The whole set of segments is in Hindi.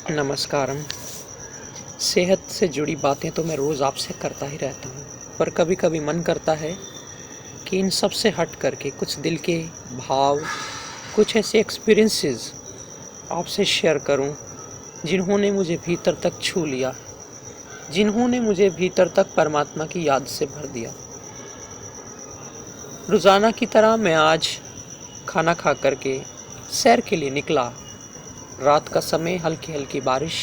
नमस्कारम। सेहत से जुड़ी बातें तो मैं रोज़ आपसे करता ही रहता हूँ, पर कभी कभी मन करता है कि इन सब से हट करके कुछ दिल के भाव, कुछ ऐसे एक्सपीरियंसेस आपसे शेयर करूँ जिन्होंने मुझे भीतर तक छू लिया, जिन्होंने मुझे भीतर तक परमात्मा की याद से भर दिया। रोज़ाना की तरह मैं आज खाना खा करके सैर के लिए निकला। रात का समय, हल्की हल्की बारिश।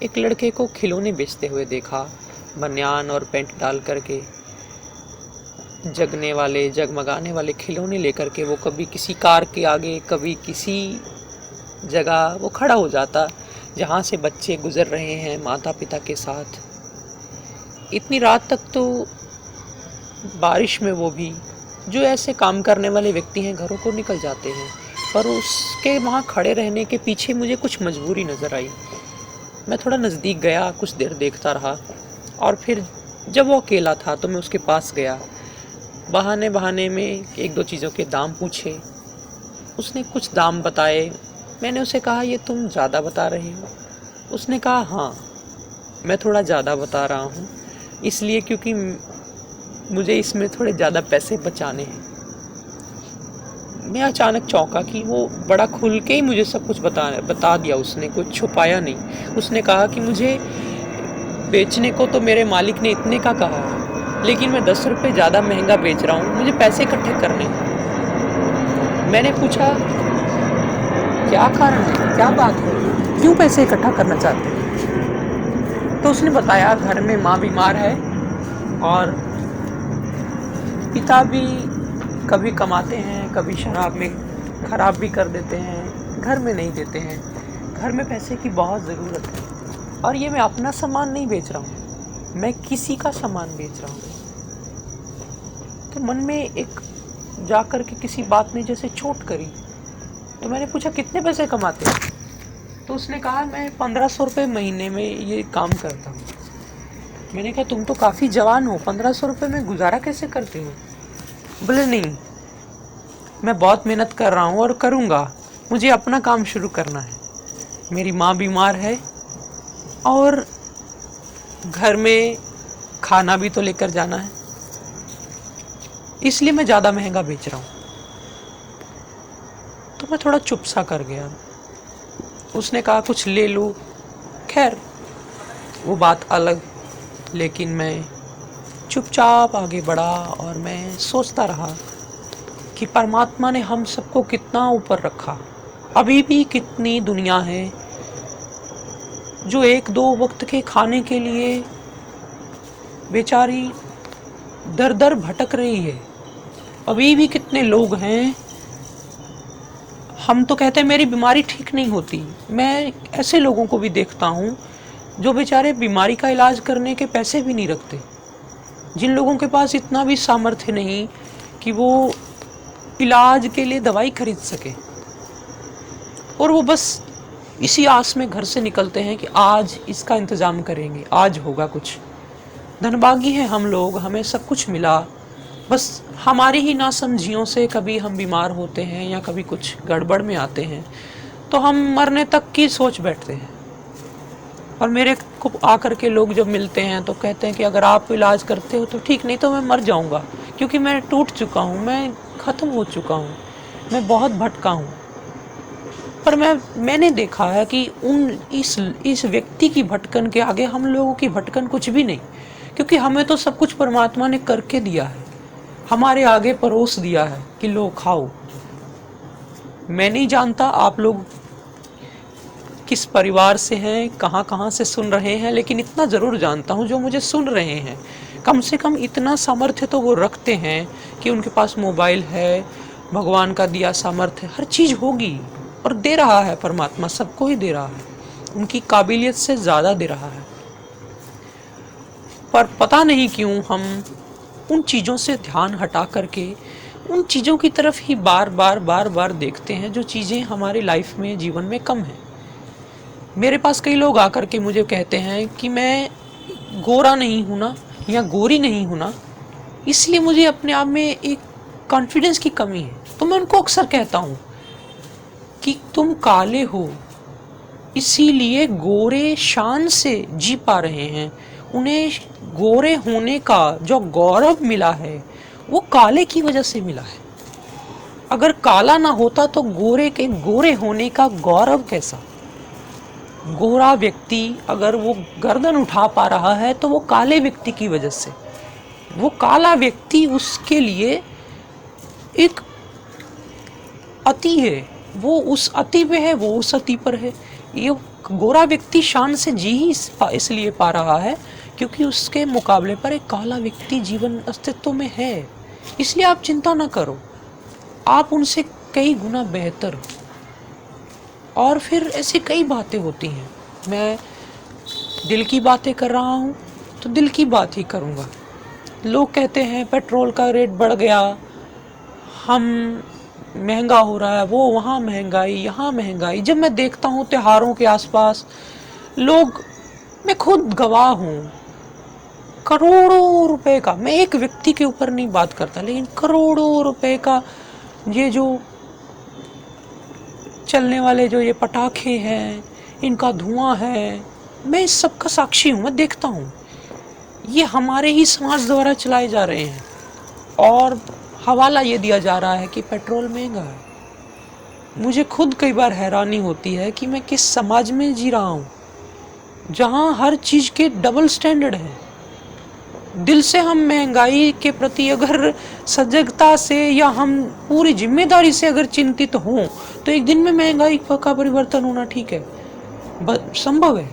एक लड़के को खिलौने बेचते हुए देखा, बनियान और पैंट डाल करके, जगमगाने वाले खिलौने लेकर के वो कभी किसी कार के आगे, कभी किसी जगह वो खड़ा हो जाता जहाँ से बच्चे गुजर रहे हैं माता पिता के साथ। इतनी रात तक तो बारिश में वो भी, जो ऐसे काम करने वाले व्यक्ति हैं, घरों को निकल जाते हैं, पर उसके वहाँ खड़े रहने के पीछे मुझे कुछ मजबूरी नज़र आई। मैं थोड़ा नज़दीक गया, कुछ देर देखता रहा, और फिर जब वो अकेला था तो मैं उसके पास गया। बहाने बहाने में एक दो चीज़ों के दाम पूछे। उसने कुछ दाम बताए। मैंने उसे कहा, ये तुम ज़्यादा बता रहे हो? उसने कहा, हाँ, मैं थोड़ा ज़्यादा बता रहा हूँ, इसलिए क्योंकि मुझे इसमें थोड़े ज़्यादा पैसे बचाने हैं। मैं अचानक चौंका कि वो बड़ा खुल के ही मुझे सब कुछ बता दिया। उसने कुछ छुपाया नहीं। उसने कहा कि मुझे बेचने को तो मेरे मालिक ने इतने का कहा है, लेकिन मैं 10 रुपये ज़्यादा महंगा बेच रहा हूँ, मुझे पैसे इकट्ठे करने हैं। मैंने पूछा, क्या कारण है, क्या बात है, क्यों पैसे इकट्ठा करना चाहते हैं? तो उसने बताया, घर में माँ बीमार है और पिता भी कभी कमाते हैं, कभी शराब में खराब भी कर देते हैं, घर में नहीं देते हैं। घर में पैसे की बहुत ज़रूरत है, और ये मैं अपना सामान नहीं बेच रहा हूँ, मैं किसी का सामान बेच रहा हूँ। तो मन में एक जाकर के किसी बात ने जैसे चोट करी। तो मैंने पूछा, कितने पैसे कमाते हैं? तो उसने कहा, मैं 1500 रुपये महीने में ये काम करता हूँ। मैंने कहा, तुम तो काफ़ी जवान हो, 1500 रुपये में गुजारा कैसे करते हो? बोले, नहीं, मैं बहुत मेहनत कर रहा हूँ और करूँगा, मुझे अपना काम शुरू करना है। मेरी माँ बीमार है और घर में खाना भी तो लेकर जाना है, इसलिए मैं ज़्यादा महंगा बेच रहा हूँ। तो मैं थोड़ा चुप सा कर गया। उसने कहा, कुछ ले लूँ। खैर, वो बात अलग, लेकिन मैं चुपचाप आगे बढ़ा और मैं सोचता रहा कि परमात्मा ने हम सबको कितना ऊपर रखा। अभी भी कितनी दुनिया है जो एक दो वक्त के खाने के लिए बेचारी दर दर भटक रही है। अभी भी कितने लोग हैं, हम तो कहते हैं मेरी बीमारी ठीक नहीं होती। मैं ऐसे लोगों को भी देखता हूँ जो बेचारे बीमारी का इलाज करने के पैसे भी नहीं रखते, जिन लोगों के पास इतना भी सामर्थ्य नहीं कि वो इलाज के लिए दवाई खरीद सके, और वो बस इसी आस में घर से निकलते हैं कि आज इसका इंतज़ाम करेंगे, आज होगा कुछ। धनभागी हैं हम लोग, हमें सब कुछ मिला, बस हमारी ही नासमझियों से कभी हम बीमार होते हैं या कभी कुछ गड़बड़ में आते हैं तो हम मरने तक की सोच बैठते हैं। और मेरे को आकर के लोग जब मिलते हैं तो कहते हैं कि अगर आप इलाज करते हो तो ठीक, नहीं तो मैं मर जाऊंगा, क्योंकि मैं टूट चुका हूँ, मैं ख़त्म हो चुका हूँ, मैं बहुत भटका हूँ। पर मैंने देखा है कि इस व्यक्ति की भटकन के आगे हम लोगों की भटकन कुछ भी नहीं, क्योंकि हमें तो सब कुछ परमात्मा ने करके दिया है, हमारे आगे परोस दिया है कि लो खाओ। मैं नहीं जानता आप लोग किस परिवार से हैं, कहाँ कहाँ से सुन रहे हैं, लेकिन इतना ज़रूर जानता हूँ, जो मुझे सुन रहे हैं कम से कम इतना सामर्थ्य तो वो रखते हैं कि उनके पास मोबाइल है, भगवान का दिया सामर्थ्य, हर चीज़ होगी, और दे रहा है परमात्मा, सबको ही दे रहा है, उनकी काबिलियत से ज़्यादा दे रहा है। पर पता नहीं क्यों हम उन चीज़ों से ध्यान हटा करके उन चीज़ों की तरफ ही बार बार देखते हैं जो चीज़ें हमारी लाइफ में, जीवन में कम हैं। मेरे पास कई लोग आकर के मुझे कहते हैं कि मैं गोरा नहीं हूँ ना, या गोरी नहीं हूँ ना, इसलिए मुझे अपने आप में एक कॉन्फिडेंस की कमी है। तो मैं उनको अक्सर कहता हूँ कि तुम काले हो, इसीलिए गोरे शान से जी पा रहे हैं। उन्हें गोरे होने का जो गौरव मिला है वो काले की वजह से मिला है। अगर काला ना होता तो गोरे के गोरे होने का गौरव कैसा। गोरा व्यक्ति अगर वो गर्दन उठा पा रहा है तो वो काले व्यक्ति की वजह से। वो काला व्यक्ति उसके लिए एक अति है, वो उस अति पे है, वो उस अति पर है। ये गोरा व्यक्ति शान से जी ही इसलिए पा रहा है क्योंकि उसके मुकाबले पर एक काला व्यक्ति जीवन अस्तित्व में है। इसलिए आप चिंता ना करो, आप उनसे कई गुना बेहतर। और फिर ऐसी कई बातें होती हैं। मैं दिल की बातें कर रहा हूँ तो दिल की बात ही करूँगा। लोग कहते हैं पेट्रोल का रेट बढ़ गया, हम महंगा हो रहा है, वो वहाँ महंगाई, यहाँ महंगाई। जब मैं देखता हूँ त्योहारों के आसपास लोग, मैं खुद गवाह हूँ, करोड़ों रुपए का, मैं एक व्यक्ति के ऊपर नहीं बात करता, लेकिन करोड़ों रुपए का ये जो चलने वाले जो ये पटाखे हैं, इनका धुआं है, मैं इस सब का साक्षी हूँ। मैं देखता हूँ ये हमारे ही समाज द्वारा चलाए जा रहे हैं और हवाला ये दिया जा रहा है कि पेट्रोल महंगा है। मुझे खुद कई बार हैरानी होती है कि मैं किस समाज में जी रहा हूँ जहाँ हर चीज़ के डबल स्टैंडर्ड है। दिल से हम महंगाई के प्रति अगर सजगता से या हम पूरी जिम्मेदारी से अगर चिंतित हों तो एक दिन में महंगाई का परिवर्तन होना ठीक है, संभव है।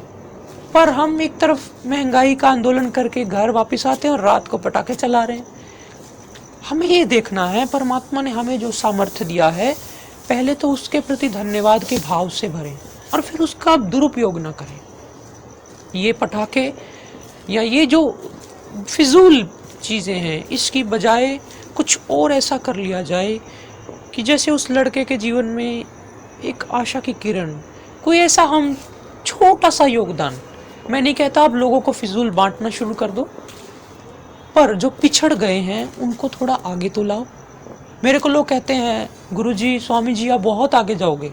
पर हम एक तरफ महंगाई का आंदोलन करके घर वापस आते हैं और रात को पटाखे चला रहे हैं। हमें ये देखना है परमात्मा ने हमें जो सामर्थ्य दिया है, पहले तो उसके प्रति धन्यवाद के भाव से भरें और फिर उसका दुरुपयोग ना करें। ये पटाखे या ये जो फिजूल चीज़ें हैं, इसकी बजाय कुछ और ऐसा कर लिया जाए कि जैसे उस लड़के के जीवन में एक आशा की किरण, कोई ऐसा हम छोटा सा योगदान। मैं नहीं कहता आप लोगों को फिजूल बांटना शुरू कर दो, पर जो पिछड़ गए हैं उनको थोड़ा आगे तो लाओ। मेरे को लोग कहते हैं गुरुजी, स्वामी जी, आप बहुत आगे जाओगे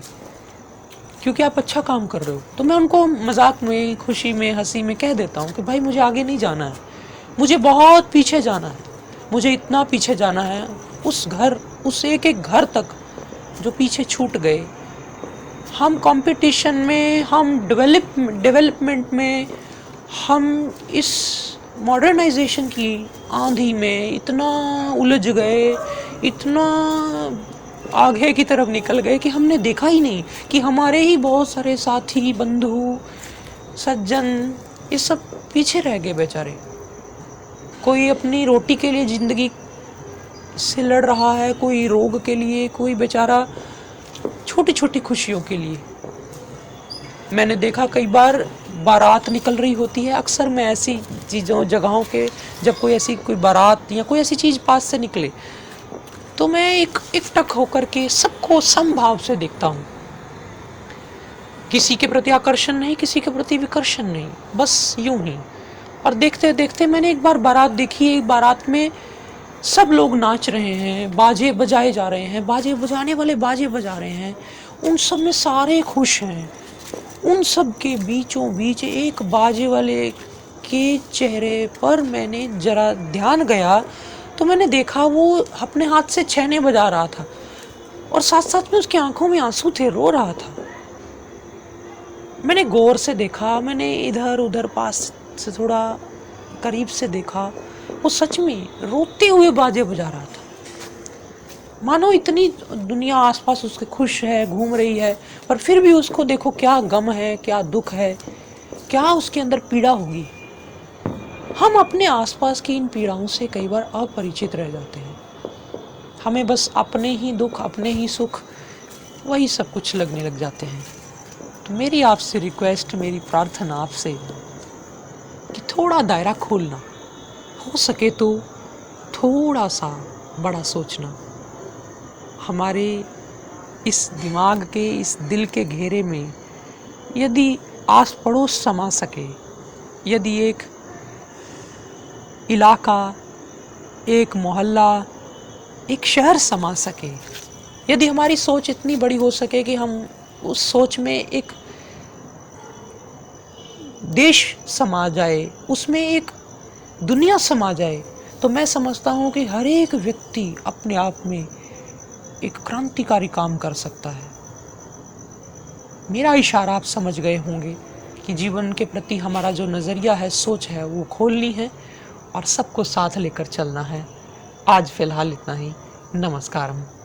क्योंकि आप अच्छा काम कर रहे हो। तो मैं उनको मजाक में, खुशी में, हंसी में कह देता हूँ कि भाई मुझे आगे नहीं जाना है, मुझे बहुत पीछे जाना है। मुझे इतना पीछे जाना है, उस घर, उस एक एक घर तक जो पीछे छूट गए। हम कंपटीशन में, हम डेवलपमेंट में, हम इस मॉडर्नाइजेशन की आंधी में इतना उलझ गए, इतना आगे की तरफ निकल गए कि हमने देखा ही नहीं कि हमारे ही बहुत सारे साथी, बंधु, सज्जन, ये सब पीछे रह गए बेचारे। कोई अपनी रोटी के लिए ज़िंदगी से लड़ रहा है, कोई रोग के लिए, कोई बेचारा छोटी छोटी खुशियों के लिए। मैंने देखा कई बार बारात निकल रही होती है, अक्सर मैं ऐसी चीज़ों, जगहों के, जब कोई ऐसी कोई बारात या कोई ऐसी चीज़ पास से निकले तो मैं एकटक होकर के सबको समभाव से देखता हूँ। किसी के प्रति आकर्षण नहीं, किसी के प्रति विकर्षण नहीं, बस यूं ही। और देखते देखते मैंने एक बार बारात देखी। एक बारात में सब लोग नाच रहे हैं, बाजे बजाए जा रहे हैं, बाजे बजाने वाले बाजे बजा रहे हैं, उन सब में सारे खुश हैं। उन सब के बीचों बीच एक बाजे वाले के चेहरे पर मैंने जरा ध्यान गया तो मैंने देखा वो अपने हाथ से छैने बजा रहा था और साथ साथ में उसकी आंखों में आंसू थे, रो रहा था। मैंने गौर से देखा, मैंने इधर उधर पास से थोड़ा करीब से देखा, वो सच में रोते हुए बाजे बजा रहा था। मानो इतनी दुनिया आसपास उसके खुश है, घूम रही है, पर फिर भी उसको देखो क्या गम है, क्या दुख है, क्या उसके अंदर पीड़ा होगी। हम अपने आसपास की इन पीड़ाओं से कई बार अपरिचित रह जाते हैं। हमें बस अपने ही दुख, अपने ही सुख, वही सब कुछ लगने लग जाते हैं। तो मेरी आपसे रिक्वेस्ट, मेरी प्रार्थना आपसे कि थोड़ा दायरा खोलना, हो सके तो थोड़ा सा बड़ा सोचना। हमारे इस दिमाग के, इस दिल के घेरे में यदि आस पड़ोस समा सके, यदि एक इलाका, एक मोहल्ला, एक शहर समा सके, यदि हमारी सोच इतनी बड़ी हो सके कि हम उस सोच में एक देश समा जाए, उसमें एक दुनिया समा जाए, तो मैं समझता हूँ कि हर एक व्यक्ति अपने आप में एक क्रांतिकारी काम कर सकता है। मेरा इशारा आप समझ गए होंगे कि जीवन के प्रति हमारा जो नज़रिया है, सोच है, वो खोलनी है और सबको साथ लेकर चलना है। आज फिलहाल इतना ही। नमस्कारम।